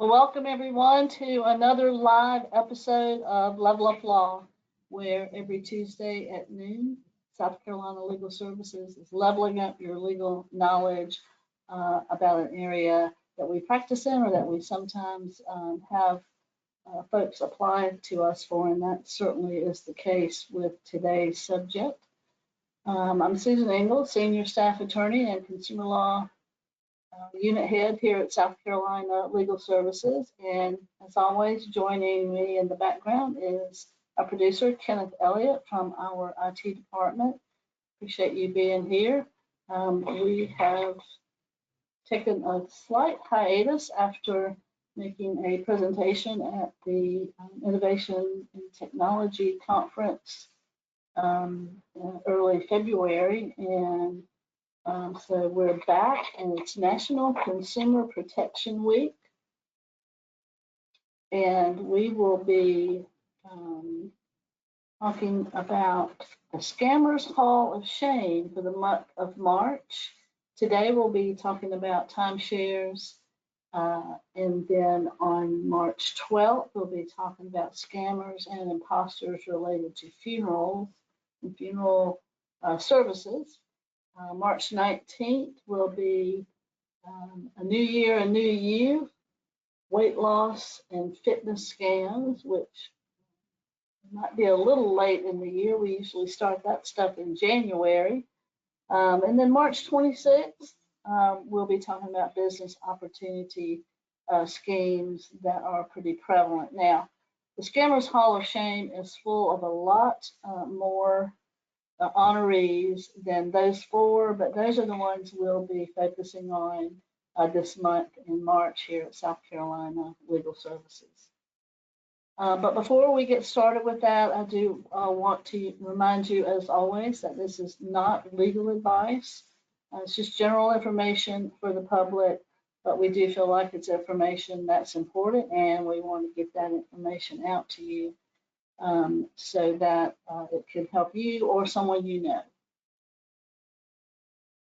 Well, welcome everyone to another live episode of Level Up Law, where every Tuesday at noon, South Carolina Legal Services is leveling up your legal knowledge about an area that we practice in or that we sometimes have folks apply to us for, and that certainly is the case with today's subject. I'm Susan Engel, Senior Staff Attorney and Consumer Law Unit Head here at South Carolina Legal Services. And as always, joining me in the background is our producer, Kenneth Elliott from our IT department. Appreciate you being here. We have taken a slight hiatus after making a presentation at the Innovation and Technology Conference early February, and so we're back, and it's National Consumer Protection Week, and we will be talking about the Scammers Hall of Shame for the month of March. Today we'll be talking about timeshares, and then on March 12th we'll be talking about scammers and imposters related to funerals and funeral services. March 19th will be a new year, a new you, weight loss and fitness scams, which might be a little late in the year. We usually start that stuff in January. And then March 26th, we'll be talking about business opportunity schemes that are pretty prevalent. Now, the Scammers Hall of Shame is full of a lot more honorees than those four, but those are the ones we'll be focusing on this month in March here at South Carolina Legal Services. But before we get started with that, I do want to remind you, as always, that this is not legal advice. It's just general information for the public, but we do feel like it's information that's important, and we want to get that information out to you so that it can help you or someone you know.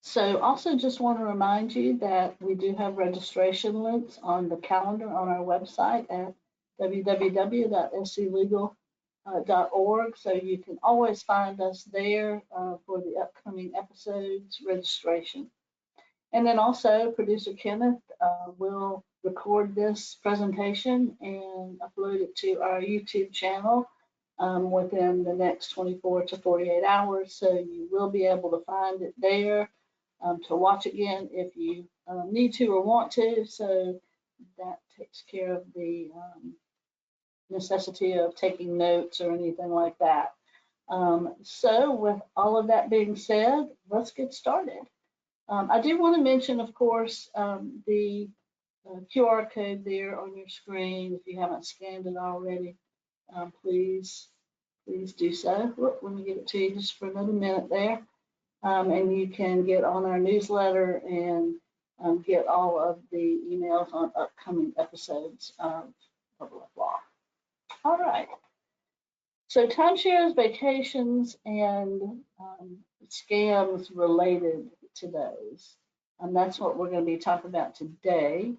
So also just want to remind you that we do have registration links on the calendar on our website at www.sclegal.org. So you can always find us there for the upcoming episodes registration. And then also producer Kenneth will record this presentation and upload it to our YouTube channel within the next 24 to 48 hours. So you will be able to find it there to watch again if you need to or want to. So that takes care of the necessity of taking notes or anything like that. So with all of that being said, let's get started. I do want to mention, of course, the QR code there on your screen. If you haven't scanned it already, please do so. Let me give it to you just for another minute there. And you can get on our newsletter and get all of the emails on upcoming episodes of Level Up Law. All right. So timeshares, vacations, and scams related to those. And that's what we're going to be talking about today.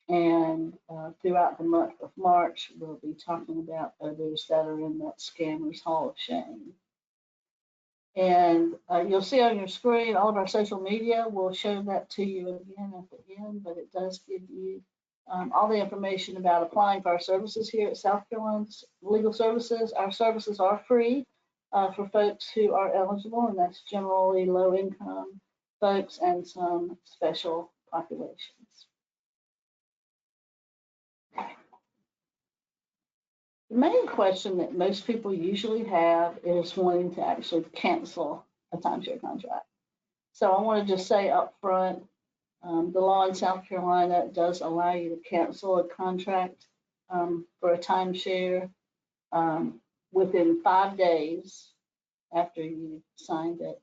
And throughout the month of March, we'll be talking about others that are in that Scammers Hall of Shame. And you'll see on your screen all of our social media. We'll show that to you again at the end, but it does give you all the information about applying for our services here at South Carolina Legal Services. Our services are free for folks who are eligible, and that's generally low-income folks and some special populations. The main question that most people usually have is wanting to actually cancel a timeshare contract. So I want to just say up front, the law in South Carolina does allow you to cancel a contract for a timeshare within 5 days after you signed it,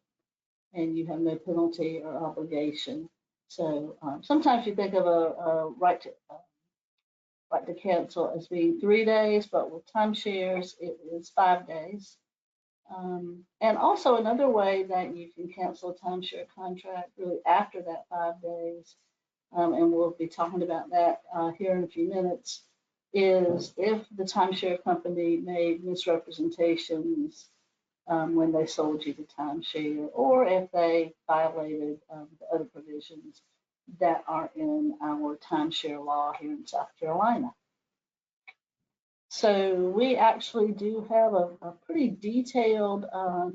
and you have no penalty or obligation. So sometimes you think of a right to cancel as being 3 days, but with timeshares, it is 5 days. And also another way that you can cancel a timeshare contract really after that 5 days and we'll be talking about that here in a few minutes, is if the timeshare company made misrepresentations when they sold you the timeshare, or if they violated the other provisions that are in our timeshare law here in South Carolina. So we actually do have a pretty detailed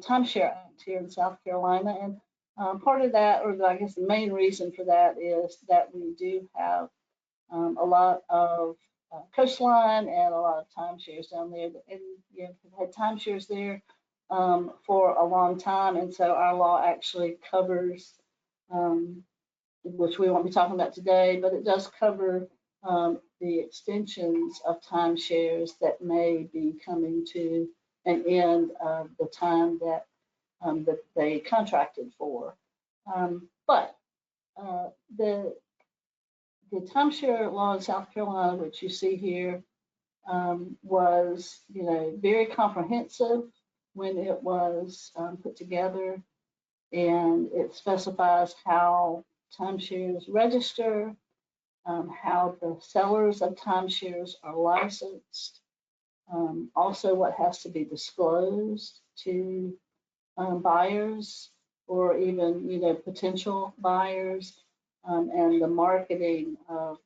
timeshare act here in South Carolina, and part of that, or I guess the main reason for that, is that we do have a lot of coastline and a lot of timeshares down there, and we've had timeshares there for a long time, and so our law actually covers, which we won't be talking about today, but it does cover the extensions of timeshares that may be coming to an end of the time that that they contracted for. But the timeshare law in South Carolina, which you see here, was very comprehensive when it was put together, and it specifies how timeshares register, how the sellers of timeshares are licensed, also what has to be disclosed to buyers or even potential buyers, and the marketing of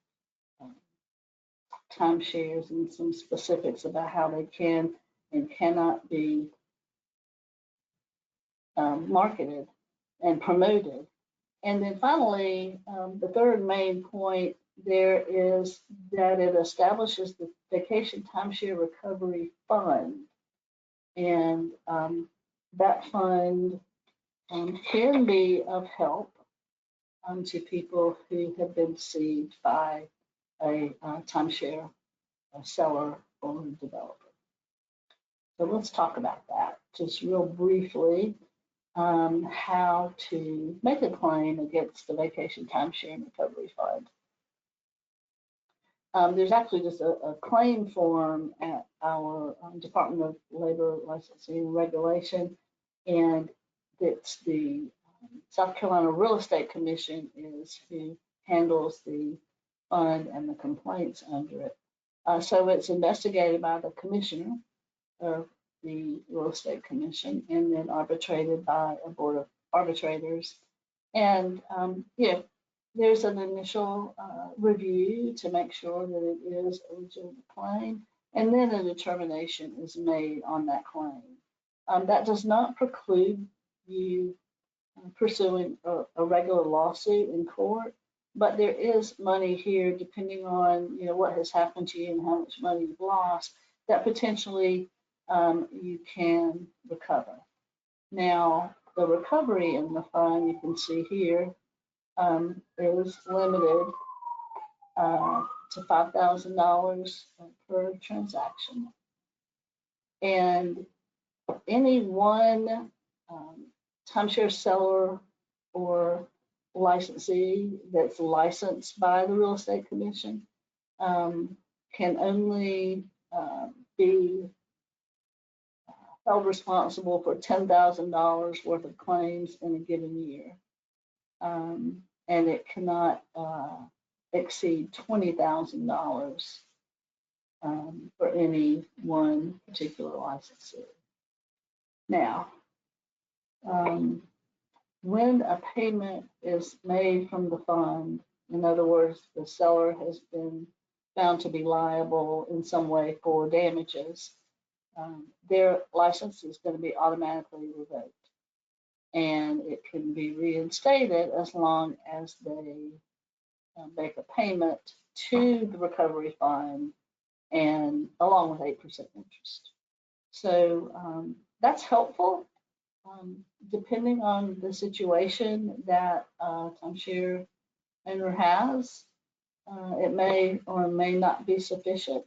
timeshares and some specifics about how they can and cannot be marketed and promoted. And then finally, the third main point there is that it establishes the Vacation Timeshare Recovery Fund. And that fund can be of help to people who have been deceived by a timeshare seller or developer. So let's talk about that just real briefly. How to make a claim against the Vacation Timeshare Recovery Fund. There's actually just a claim form at our Department of Labor Licensing and Regulation, and it's the South Carolina Real Estate Commission is who handles the fund and the complaints under it. So it's investigated by the commissioner of the Real Estate Commission, and then arbitrated by a board of arbitrators. And there's an initial review to make sure that it is a legitimate claim, and then a determination is made on that claim. That does not preclude you pursuing a regular lawsuit in court, but there is money here, depending on what has happened to you and how much money you've lost, that potentially you can recover. Now, the recovery in the fund, you can see here, is limited to $5,000 per transaction. And any one timeshare seller or licensee that's licensed by the Real Estate Commission can only be held responsible for $10,000 worth of claims in a given year, and it cannot exceed $20,000 for any one particular licensee. Now, when a payment is made from the fund, in other words, the seller has been found to be liable in some way for damages, their license is going to be automatically revoked, and it can be reinstated as long as they make a payment to the recovery fund, and along with 8% interest. So that's helpful, depending on the situation that timeshare owner has. It may or may not be sufficient.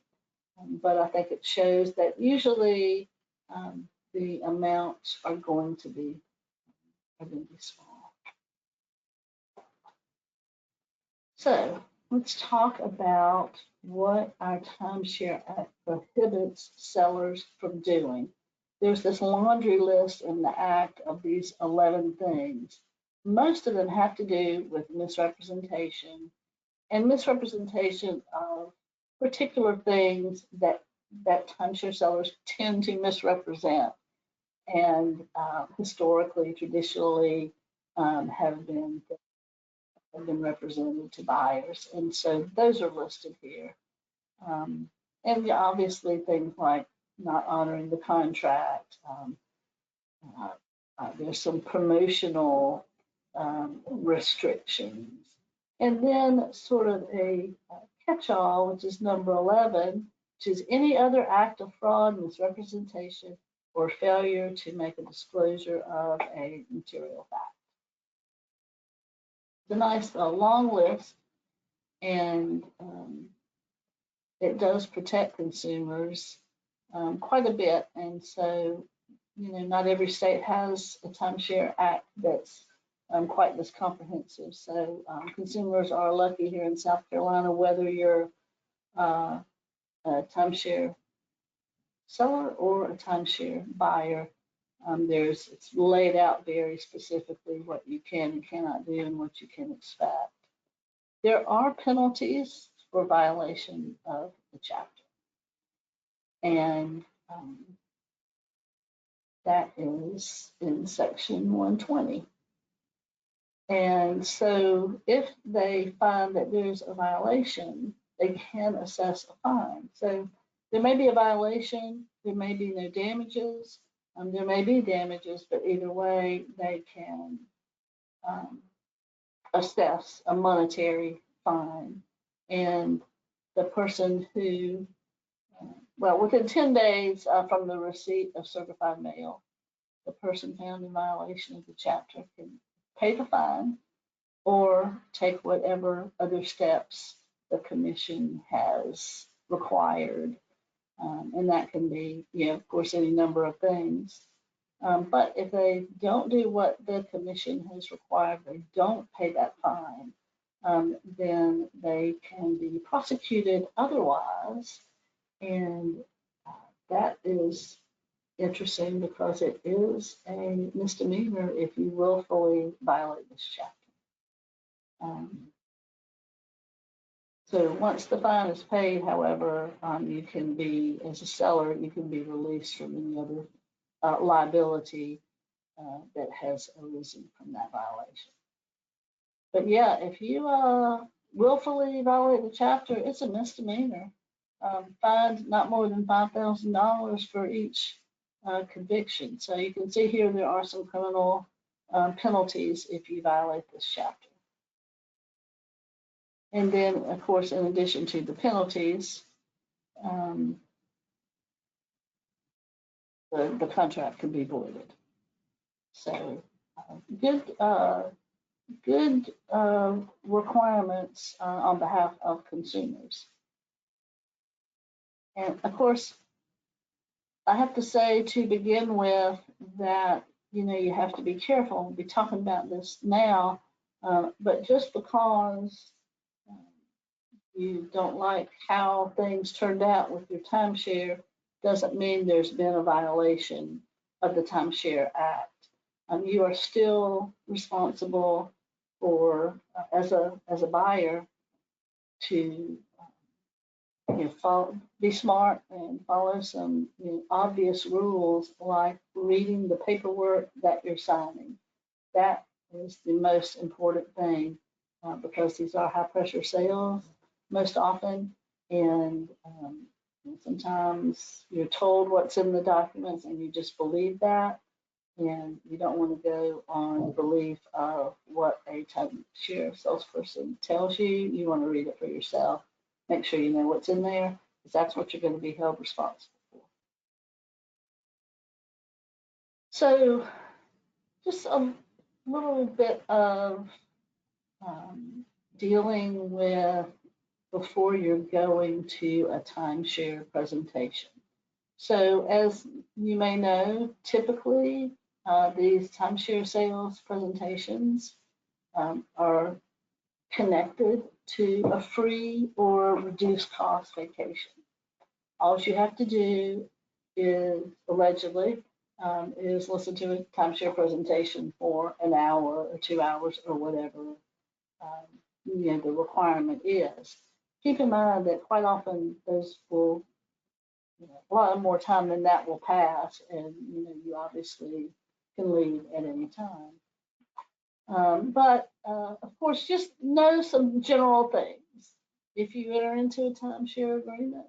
But I think it shows that usually the amounts are going to be small. So let's talk about what our Timeshare Act prohibits sellers from doing. There's this laundry list in the Act of these 11 things. Most of them have to do with misrepresentation and misrepresentation of particular things that timeshare sellers tend to misrepresent and historically, traditionally have been represented to buyers. And so those are listed here. And obviously things like not honoring the contract. There's some promotional restrictions. And then sort of a catch-all, which is number 11, which is any other act of fraud, misrepresentation, or failure to make a disclosure of a material fact. It's a nice long list, and it does protect consumers quite a bit. And so, not every state has a timeshare act that's quite this comprehensive. So consumers are lucky here in South Carolina, whether you're a timeshare seller or a timeshare buyer. It's laid out very specifically what you can and cannot do and what you can expect. There are penalties for violation of the chapter, and that is in section 120. And so if they find that there's a violation, they can assess a fine. So there may be a violation, there may be no damages, there may be damages, but either way, they can assess a monetary fine. And the person who, within 10 days from the receipt of certified mail, the person found in violation of the chapter can pay the fine or take whatever other steps the commission has required. And that can be, of course, any number of things. But if they don't do what the commission has required, they don't pay that fine, then they can be prosecuted otherwise. And that is interesting because it is a misdemeanor if you willfully violate this chapter. So once the fine is paid, however, you can be, as a seller, you can be released from any other liability that has arisen from that violation. But yeah, if you willfully violate the chapter, it's a misdemeanor. Fined not more than $5,000 for each conviction. So you can see here there are some criminal penalties if you violate this chapter. And then, of course, in addition to the penalties, the contract can be voided. So good requirements on behalf of consumers. And of course, I have to say to begin with that, you have to be careful. We'll be talking about this now, but just because you don't like how things turned out with your timeshare doesn't mean there's been a violation of the Timeshare Act. You are still responsible for, as a buyer, to be smart and follow some obvious rules, like reading the paperwork that you're signing. That is the most important thing because these are high pressure sales most often, and sometimes you're told what's in the documents and you just believe that, and you don't want to go on the belief of what a timeshare salesperson tells you. You want to read it for yourself. Make sure you know what's in there, because that's what you're going to be held responsible for. So just a little bit of dealing with before you're going to a timeshare presentation. So as you may know, typically these timeshare sales presentations are connected to a free or reduced cost vacation. All you have to do is, allegedly, is listen to a timeshare presentation for an hour or 2 hours or whatever the requirement is. Keep in mind that quite often those will, a lot more time than that will pass, and you obviously can leave at any time. But of course, just know some general things. If you enter into a timeshare agreement,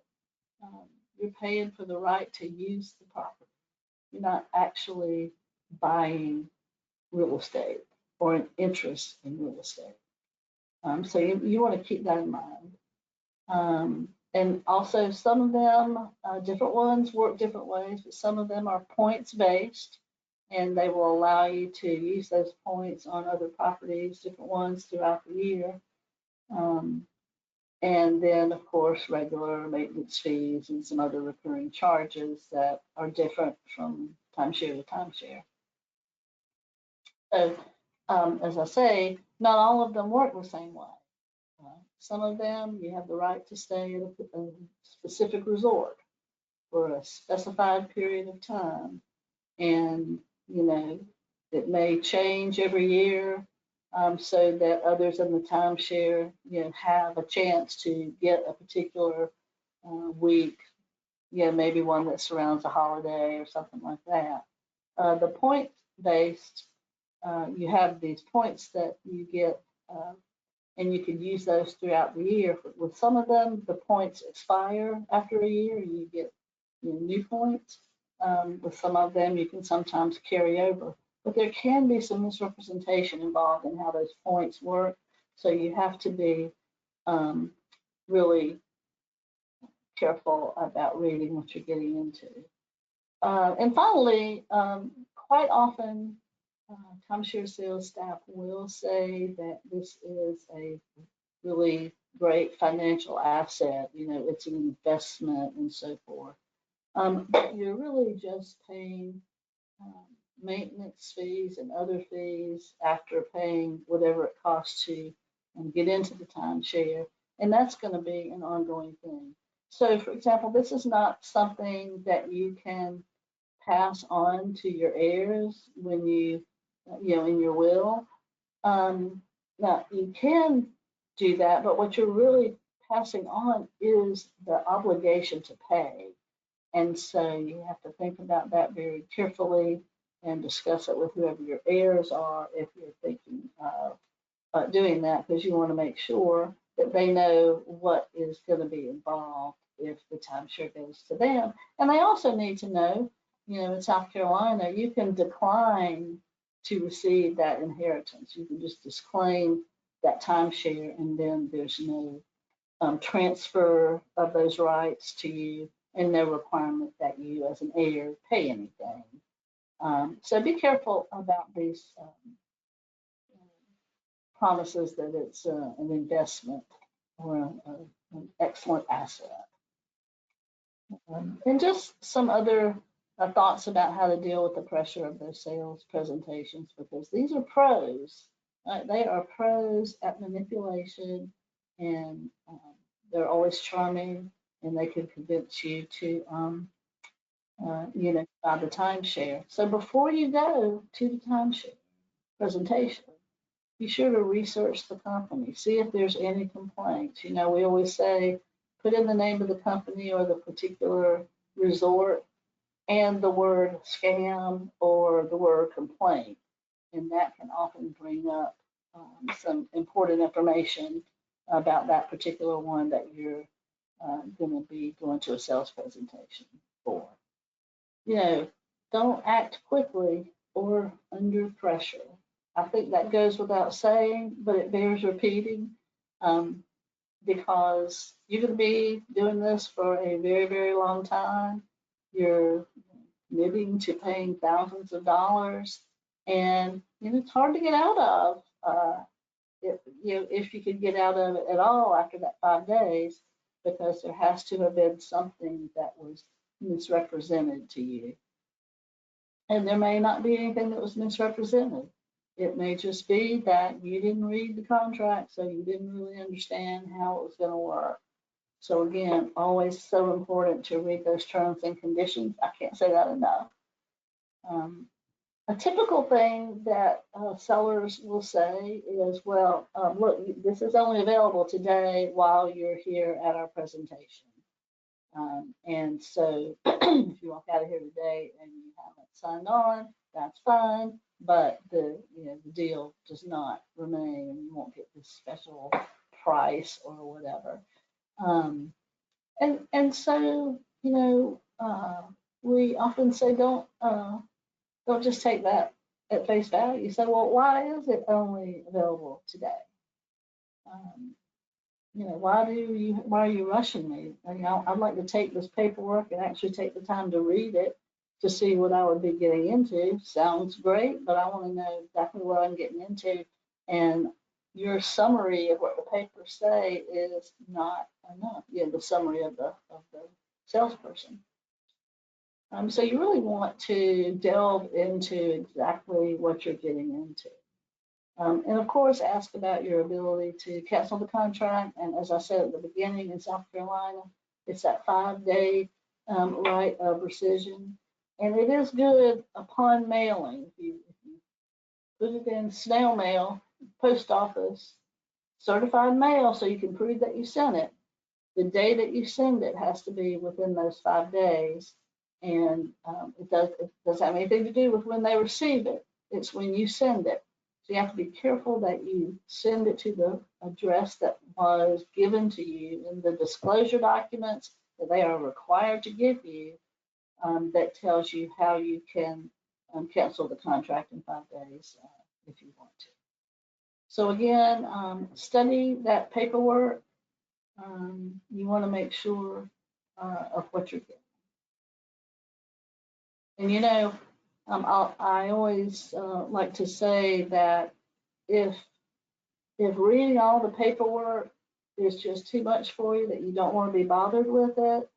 you're paying for the right to use the property. You're not actually buying real estate or an interest in real estate. So you want to keep that in mind. And also some of them, different ones work different ways, but some of them are points based, and they will allow you to use those points on other properties, different ones throughout the year. And then, of course, regular maintenance fees and some other recurring charges that are different from timeshare to timeshare. So, as I say, not all of them work the same way. Some of them, you have the right to stay at a specific resort for a specified period of time. And, it may change every year. So that others in the timeshare, have a chance to get a particular week, maybe one that surrounds a holiday or something like that. The point-based, you have these points that you get, and you can use those throughout the year. With some of them, the points expire after a year, and you get new points. With some of them, you can sometimes carry over. But there can be some misrepresentation involved in how those points work. So you have to be really careful about reading what you're getting into. And finally, quite often, timeshare sales staff will say that this is a really great financial asset. It's an investment and so forth. But you're really just paying maintenance fees and other fees after paying whatever it costs to get into the timeshare, and that's going to be an ongoing thing. So, for example, this is not something that you can pass on to your heirs when you in your will. Now, you can do that, but what you're really passing on is the obligation to pay. And so you have to think about that very carefully and discuss it with whoever your heirs are if you're thinking of doing that, because you want to make sure that they know what is going to be involved if the timeshare goes to them. And they also need to know, in South Carolina, you can decline to receive that inheritance. You can just disclaim that timeshare, and then there's no transfer of those rights to you, and no requirement that you as an heir pay anything. So be careful about these promises that it's an investment or an excellent asset. And just some other thoughts about how to deal with the pressure of those sales presentations, because these are pros. They are pros at manipulation, and they're always charming, and they can convince you to by the timeshare. So before you go to the timeshare presentation, be sure to research the company, see if there's any complaints. We always say, put in the name of the company or the particular resort and the word scam or the word complaint. And that can often bring up some important information about that particular one that you're going to be going to a sales presentation for. Don't act quickly or under pressure. I think that goes without saying, but it bears repeating, because you're going to be doing this for a very, very long time. You're committing to paying thousands of dollars, and it's hard to get out of. If you could get out of it at all after that 5 days, because there has to have been something that was misrepresented to you. And there may not be anything that was misrepresented. It may just be that you didn't read the contract, so you didn't really understand how it was going to work. So again, always so important to read those terms and conditions. I can't say that enough. A typical thing that sellers will say is, well, look, this is only available today while you're here at our presentation. And so if you walk out of here today and you haven't signed on, that's fine, but the deal does not remain and you won't get this special price or whatever. And so, we often say don't just take that at face value. You say, well, why is it only available today? Why are you rushing me? I'd like to take this paperwork and actually take the time to read it to see what I would be getting into. Sounds great, but I want to know exactly what I'm getting into. And your summary of what the papers say is not enough. The summary of the salesperson. So you really want to delve into exactly what you're getting into. And of course, ask about your ability to cancel the contract. And as I said at the beginning, in South Carolina, it's that 5-day right of rescission. And it is good upon mailing. If you put it in snail mail, post office, certified mail, so you can prove that you sent it. The day that you send it has to be within those 5 days. And it doesn't have anything to do with when they receive it. It's when you send it. So you have to be careful that you send it to the address that was given to you in the disclosure documents that they are required to give you, that tells you how you can cancel the contract in 5 days if you want to. So again, study that paperwork. You want to make sure of what you're getting. And I always like to say that if reading all the paperwork is just too much for you, that you don't want to be bothered with it,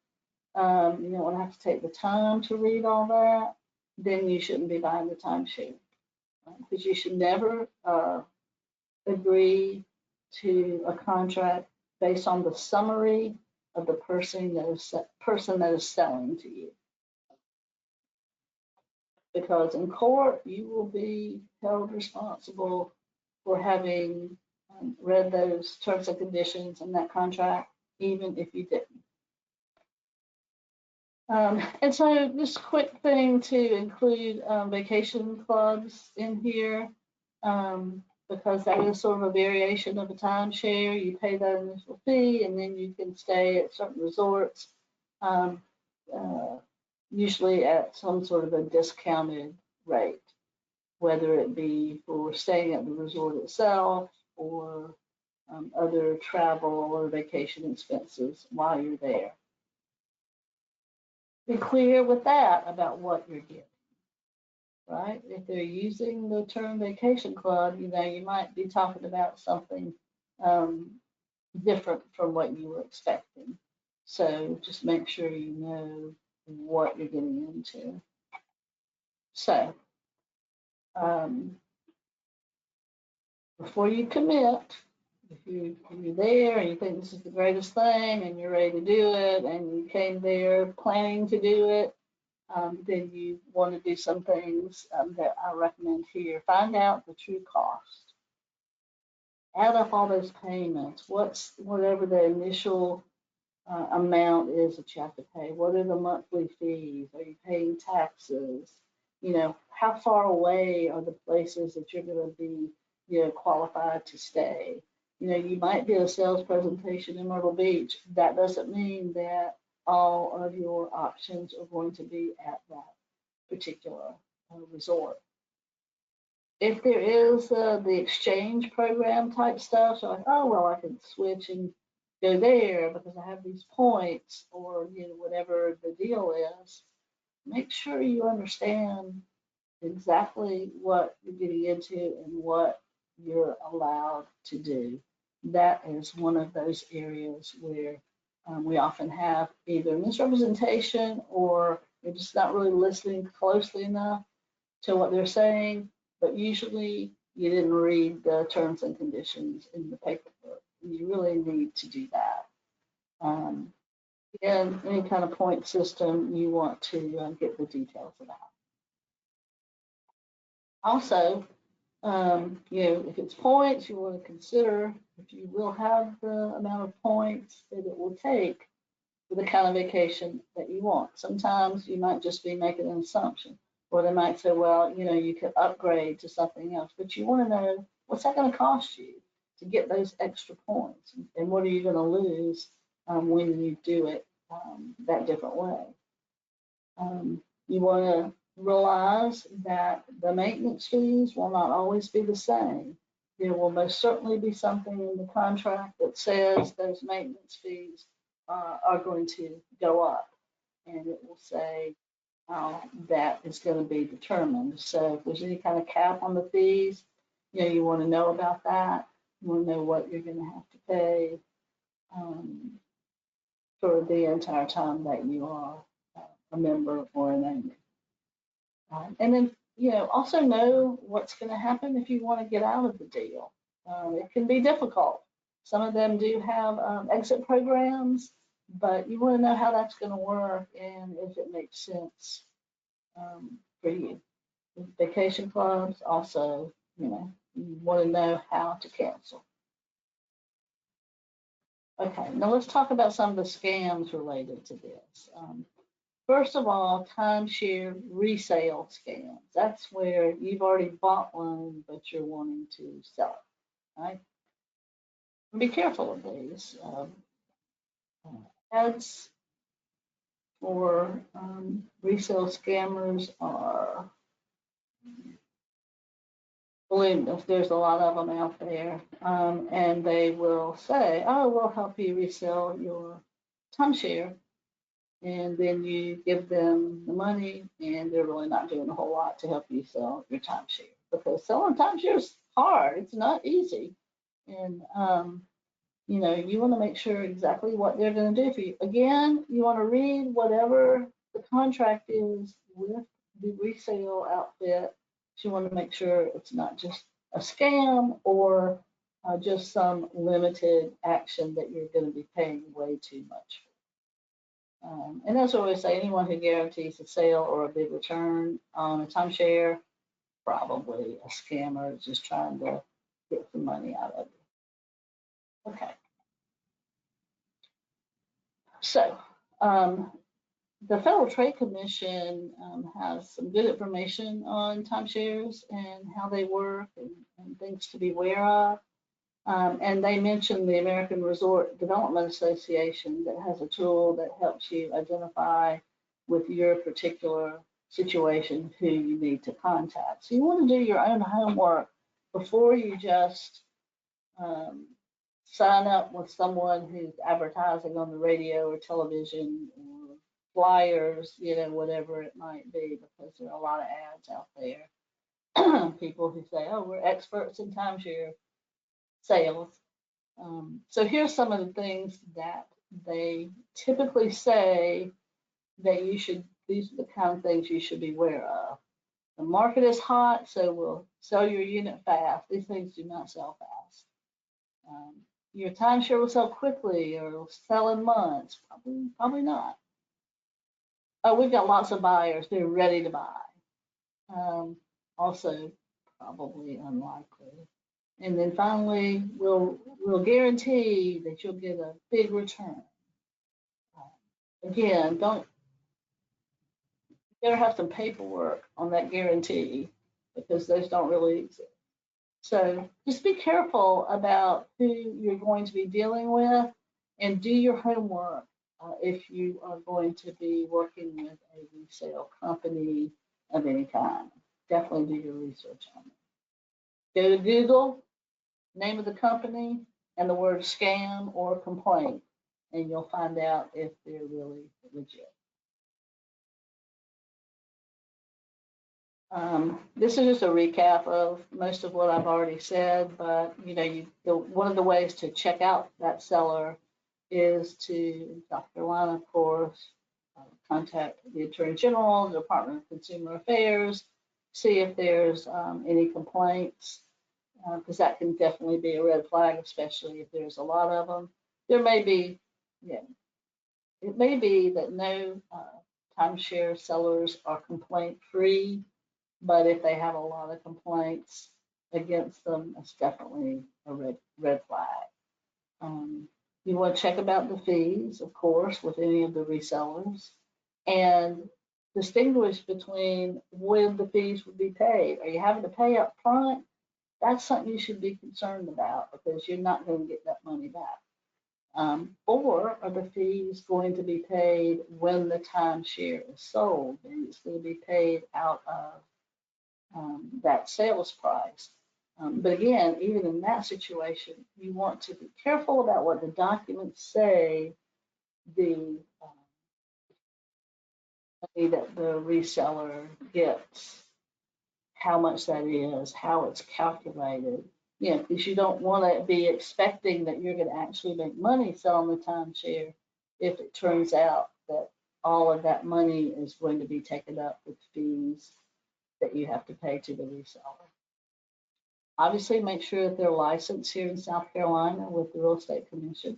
you don't want to have to take the time to read all that, then you shouldn't be buying the timeshare. Because you should never agree to a contract based on the summary of the person that is selling to you. Because in court, you will be held responsible for having read those terms and conditions in that contract, even if you didn't. And so this quick thing to include vacation clubs in here, because that is sort of a variation of a timeshare. You pay that initial fee and then you can stay at certain resorts, usually at some sort of a discounted rate, whether it be for staying at the resort itself or other travel or vacation expenses while you're there. Be clear with that about what you're getting, right? If they're using the term vacation club, you might be talking about something different from what you were expecting. So just make sure you know what you're getting into. So before you commit, if you're there and you think this is the greatest thing and you're ready to do it and you came there planning to do it, then you want to do some things that I recommend here. Find out the true cost. Add up all those payments. Whatever the initial amount is that you have to pay. What are the monthly fees? Are you paying taxes? How far away are the places that you're going to be qualified to stay? You might be at a sales presentation in Myrtle Beach. That doesn't mean that all of your options are going to be at that particular resort. If there is the exchange program type stuff, so like, oh, well, I can switch and go there because I have these points, or whatever the deal is, make sure you understand exactly what you're getting into and what you're allowed to do. That is one of those areas where we often have either misrepresentation or you're just not really listening closely enough to what they're saying, but usually you didn't read the terms and conditions in the paperwork. You really need to do that. And any kind of point system, you want to get the details about. Also, if it's points, you want to consider if you will have the amount of points that it will take for the kind of vacation that you want. Sometimes you might just be making an assumption, or they might say, well, you could upgrade to something else, but you want to know what's that going to cost you to get those extra points, and what are you going to lose when you do it that different way. You want to realize that the maintenance fees will not always be the same. There will most certainly be something in the contract that says those maintenance fees are going to go up, and it will say how that is going to be determined. So if there's any kind of cap on the fees, you want to know about that. You want to know what you're going to have to pay for the entire time that you are a member or an owner. And then, also know what's going to happen if you want to get out of the deal. It can be difficult. Some of them do have exit programs, but you want to know how that's going to work and if it makes sense for you. With vacation clubs, also, you want to know how to cancel. Okay, now let's talk about some of the scams related to this. First of all, timeshare resale scams. That's where you've already bought one, but you're wanting to sell it, right? Be careful of these. Ads for resale scammers are, believe me, there's a lot of them out there, and they will say, oh, we'll help you resell your timeshare. And then you give them the money, and they're really not doing a whole lot to help you sell your timeshare, because selling timeshare is hard. It's not easy. And, you want to make sure exactly what they're going to do for you. Again, you want to read whatever the contract is with the resale outfit. So you want to make sure it's not just a scam or just some limited action that you're going to be paying way too much for. And that's what we say, anyone who guarantees a sale or a big return on a timeshare, probably a scammer just trying to get some money out of you. Okay. So the Federal Trade Commission has some good information on timeshares and how they work and things to be aware of. And they mentioned the American Resort Development Association that has a tool that helps you identify with your particular situation who you need to contact. So you want to do your own homework before you just sign up with someone who's advertising on the radio or television or flyers, whatever it might be, because there are a lot of ads out there. People who say, oh, we're experts in timeshare sales. So here's some of the things that they typically say that these are the kind of things you should be aware of. The market is hot, so we'll sell your unit fast. These things do not sell fast. Your timeshare will sell quickly or will sell in months. Probably not. Oh, we've got lots of buyers. They're ready to buy. Also, probably unlikely. And then finally, we'll guarantee that you'll get a big return. Again, you better have some paperwork on that guarantee, because those don't really exist. So just be careful about who you're going to be dealing with, and do your homework if you are going to be working with a resale company of any kind. Definitely do your research on it. Go to Google, name of the company, and the word scam or complaint, and you'll find out if they're really legit. This is just a recap of most of what I've already said, but one of the ways to check out that seller is to, in South Carolina, of course, contact the Attorney General, the Department of Consumer Affairs, see if there's any complaints, because that can definitely be a red flag, especially if there's a lot of them. There may be, it may be that no timeshare sellers are complaint free, But if they have a lot of complaints against them, that's definitely a red flag. You want to check about the fees, of course, with any of the resellers, and distinguish between when the fees would be paid. Are you having to pay up front? That's something you should be concerned about because you're not going to get that money back. Or are the fees going to be paid when the timeshare is sold? And it's going to be paid out of that sales price. But again, even in that situation, you want to be careful about what the documents say the money that the reseller gets, how much that is, how it's calculated. Because you don't want to be expecting that you're going to actually make money selling the timeshare if it turns out that all of that money is going to be taken up with fees that you have to pay to the reseller. Obviously, make sure that they're licensed here in South Carolina with the Real Estate Commission.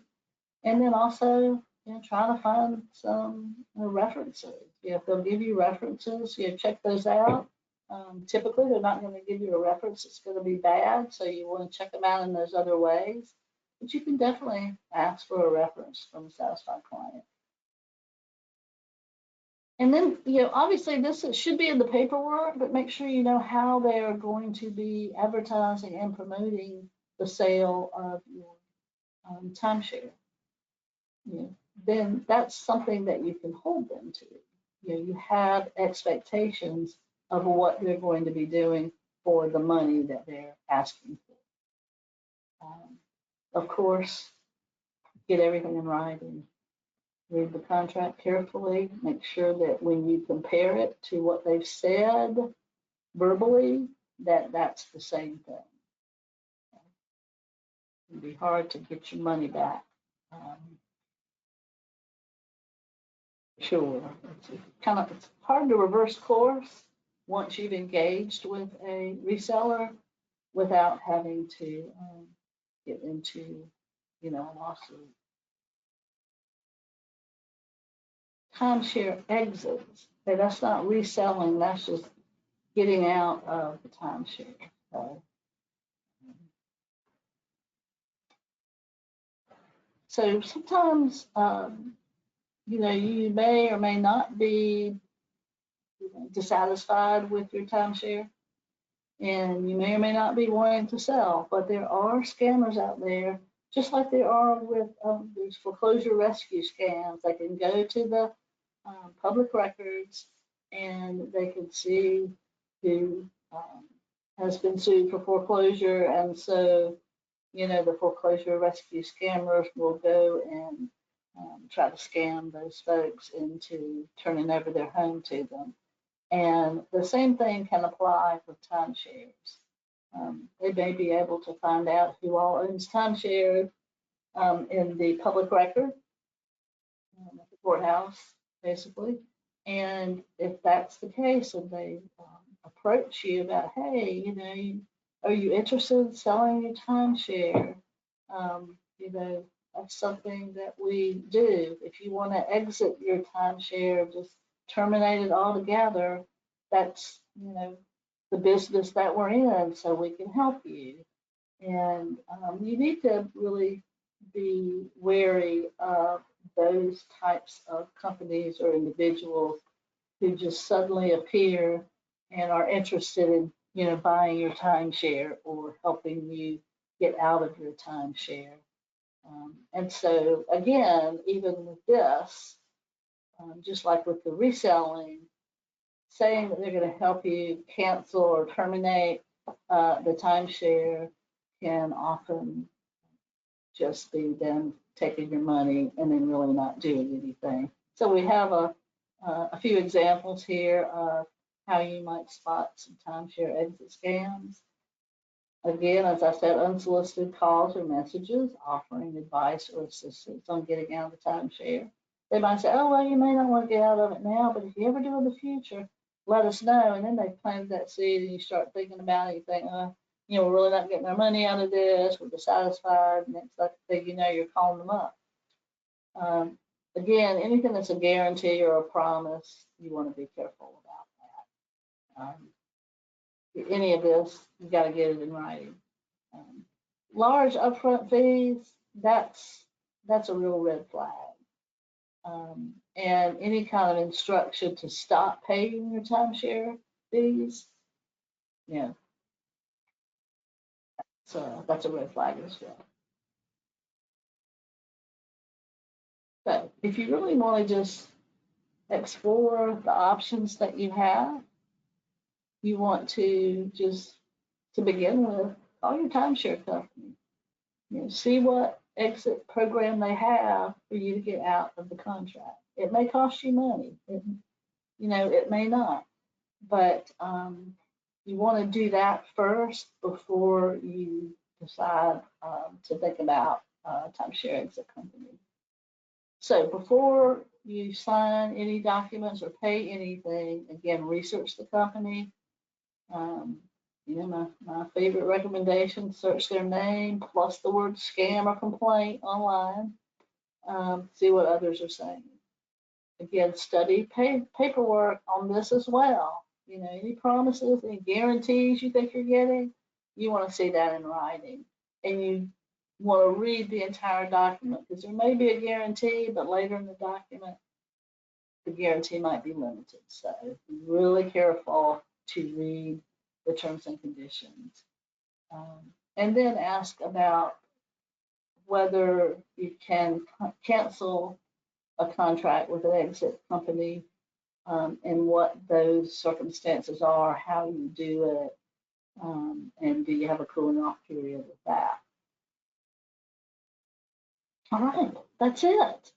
And then also, try to find some references. If they'll give you references, check those out. Typically, they're not going to give you a reference that's going to be bad, so you want to check them out in those other ways. But you can definitely ask for a reference from a satisfied client. And then, obviously this should be in the paperwork, but make sure you know how they are going to be advertising and promoting the sale of your timeshare. Then that's something that you can hold them to. You have expectations of what they're going to be doing for the money that they're asking for. Of course, get everything in writing. Read the contract carefully. Make sure that when you compare it to what they've said verbally, that's the same thing. It'd be hard to get your money back. Sure, it's hard to reverse course once you've engaged with a reseller without having to get into, a lawsuit. Timeshare exits. Okay, that's not reselling. That's just getting out of the timeshare. Okay? So sometimes, you may or may not be dissatisfied with your timeshare, and you may or may not be wanting to sell, but there are scammers out there, just like there are with these foreclosure rescue scams. They can go to the public records and they can see who has been sued for foreclosure, and so the foreclosure rescue scammers will go and try to scam those folks into turning over their home to them. And the same thing can apply for timeshares. They may be able to find out who all owns timeshare in the public record at the courthouse, basically. And if that's the case, and they approach you about, hey, are you interested in selling your timeshare? That's something that we do. If you want to exit your timeshare, just terminate it altogether, that's, the business that we're in, so we can help you. And you need to really be wary of those types of companies or individuals who just suddenly appear and are interested in, buying your timeshare or helping you get out of your timeshare. And so again, even with this, just like with the reselling, saying that they're going to help you cancel or terminate the timeshare can often just be them taking your money and then really not doing anything. So we have a few examples here of how you might spot some timeshare exit scams. Again, as I said, unsolicited calls or messages offering advice or assistance on getting out of the timeshare. They might say, oh, well, you may not want to get out of it now, but if you ever do in the future, let us know. And then they've planted that seed and you start thinking about it. You think, we're really not getting our money out of this. We're dissatisfied. And next thing you know, you're calling them up. Again, anything that's a guarantee or a promise, you want to be careful about that. any of this, you got to get it in writing. Large upfront fees, that's a real red flag. And any kind of instruction to stop paying your timeshare fees, yeah, so that's a red flag as well. But if you really want to just explore the options that you have, you want to just, to begin with, call your timeshare company. See what exit program they have for you to get out of the contract. It may cost you money. It may not. But you want to do that first before you decide to think about timeshare exit company. So before you sign any documents or pay anything, again, research the company. My favorite recommendation, search their name plus the word scam or complaint online. See what others are saying. Again, study paperwork on this as well. Any promises, any guarantees you think you're getting, you want to see that in writing. And you want to read the entire document, because there may be a guarantee, but later in the document, the guarantee might be limited. So be really careful to read the terms and conditions. And then ask about whether you can cancel a contract with an exit company, and what those circumstances are, how you do it, and do you have a cooling off period with that. All right, that's it.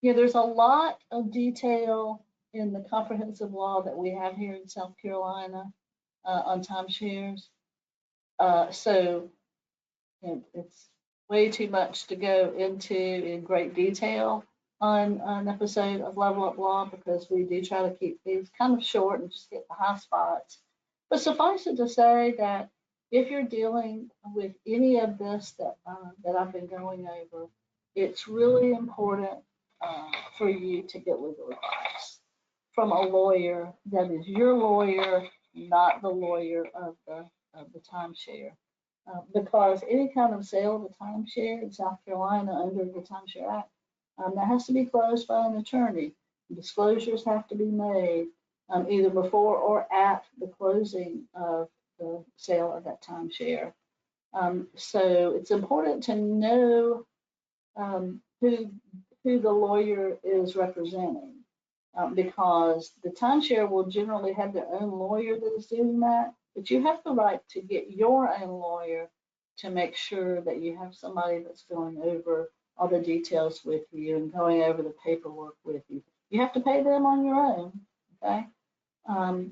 There's a lot of detail in the comprehensive law that we have here in South Carolina on timeshares. So it's way too much to go into in great detail on an episode of Level Up Law, because we do try to keep these kind of short and just get the high spots. But suffice it to say that if you're dealing with any of this that I've been going over, it's really important for you to get legal advice from a lawyer that is your lawyer, not the lawyer of the timeshare. Because any kind of sale of a timeshare in South Carolina under the Timeshare Act, that has to be closed by an attorney. Disclosures have to be made either before or at the closing of the sale of that timeshare. So it's important to know who the lawyer is representing, because the timeshare will generally have their own lawyer that is doing that, but you have the right to get your own lawyer to make sure that you have somebody that's going over all the details with you and going over the paperwork with you. You have to pay them on your own, okay?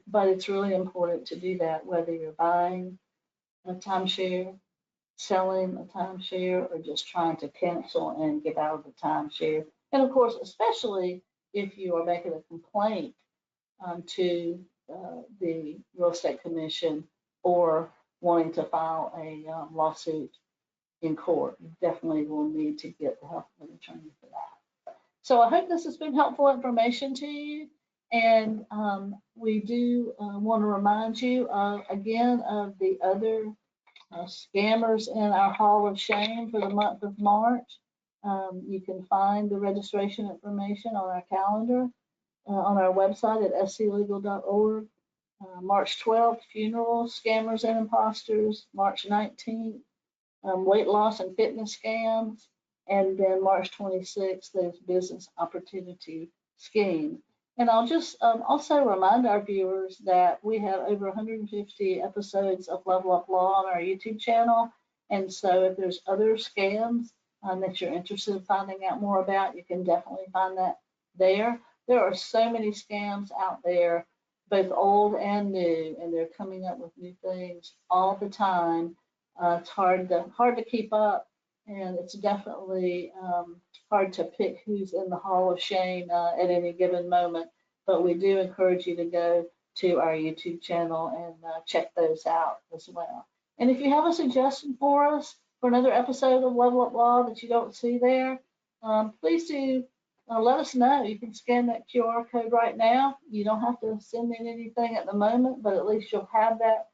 But it's really important to do that, whether you're buying a timeshare, selling a timeshare, or just trying to cancel and get out of the timeshare. And of course, especially if you are making a complaint to the Real Estate Commission, or wanting to file a lawsuit in court, you definitely will need to get the help of an attorney for that. So I hope this has been helpful information to you. And we do want to remind you again of the other scammers in our Hall of Shame for the month of March. You can find the registration information on our calendar on our website at sclegal.org. March 12th, funerals, scammers and imposters. March 19th, weight loss and fitness scams. And then March 26th, there's business opportunity scheme. And I'll just also remind our viewers that we have over 150 episodes of Level Up Law on our YouTube channel. And so if there's other scams that you're interested in finding out more about, you can definitely find that there. There are so many scams out there, both old and new, and they're coming up with new things all the time. It's hard to keep up, and it's definitely hard to pick who's in the Hall of Shame at any given moment. But we do encourage you to go to our YouTube channel and check those out as well. And if you have a suggestion for us for another episode of Level Up Law that you don't see there, please do let us know. You can scan that QR code right now. You don't have to send in anything at the moment, but at least you'll have that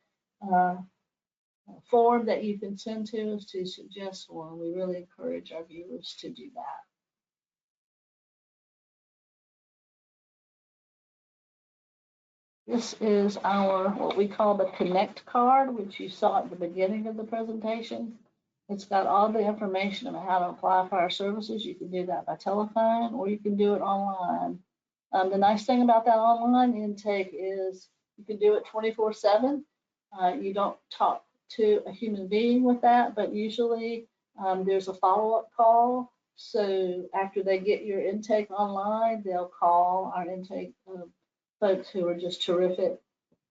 form that you can send to us to suggest one. We really encourage our viewers to do that. This is our, what we call the Connect card, which you saw at the beginning of the presentation. It's got all the information about how to apply for our services. You can do that by telephone or you can do it online. The nice thing about that online intake is you can do it 24/7. You don't talk to a human being with that, but usually there's a follow-up call. So after they get your intake online, they'll call our intake folks who are just terrific.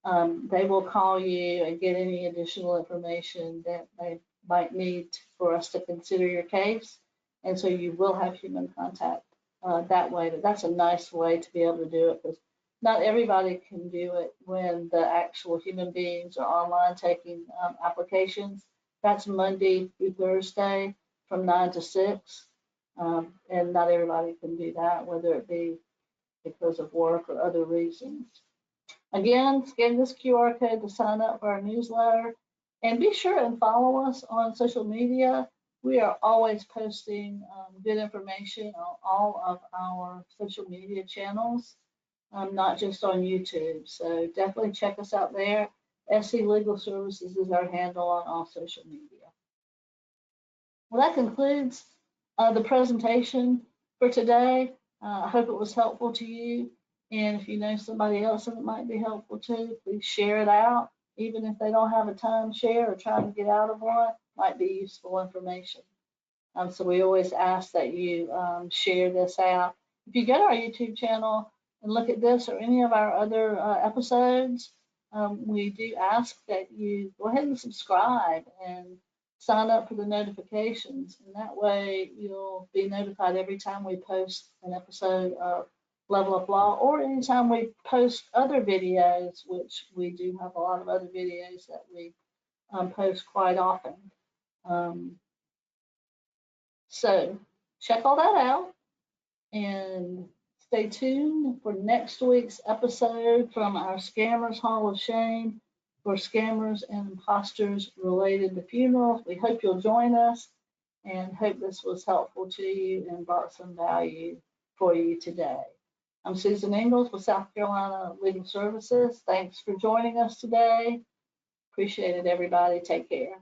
They will call you and get any additional information that they might need for us to consider your case. And so you will have human contact that way. But that's a nice way to be able to do it, because not everybody can do it when the actual human beings are online taking applications. That's Monday through Thursday from 9 to 6. And not everybody can do that, whether it be because of work or other reasons. Again, scan this QR code to sign up for our newsletter, and be sure and follow us on social media. We are always posting good information on all of our social media channels, not just on YouTube. So definitely check us out there. SC Legal Services is our handle on all social media. Well, that concludes the presentation for today. I hope it was helpful to you. And if you know somebody else that it might be helpful to, please share it out. Even if they don't have a timeshare or trying to get out of one, might be useful information. So we always ask that you share this out. If you go to our YouTube channel and look at this or any of our other episodes, we do ask that you go ahead and subscribe and sign up for the notifications. And that way you'll be notified every time we post an episode of Level Up Law, or anytime we post other videos, which we do have a lot of other videos that we post quite often. So check all that out and stay tuned for next week's episode from our Scammers Hall of Shame for scammers and imposters related to funerals. We hope you'll join us and hope this was helpful to you and brought some value for you today. I'm Susan Ingalls with South Carolina Legal Services. Thanks for joining us today. Appreciate it, everybody. Take care.